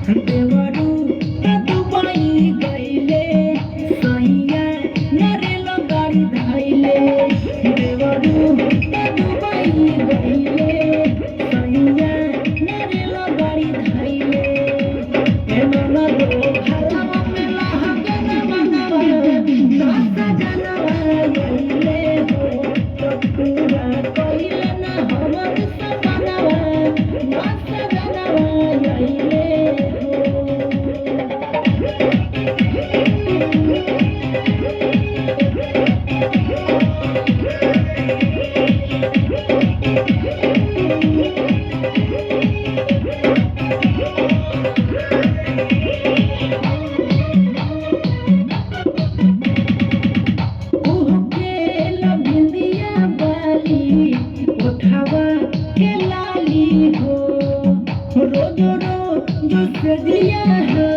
देवरू दुबई गईले सैया नरेल गाड़ी धैले देवरू दुबई गईले सैया नरेल गाड़ी धैले एमन दो भलवा में लहके न मनवा नाच जनवा गईले हो पूरा कइले न हमर सपनवा नाच जनवा गईले उठावा के लाली हो रोज रोज दिया है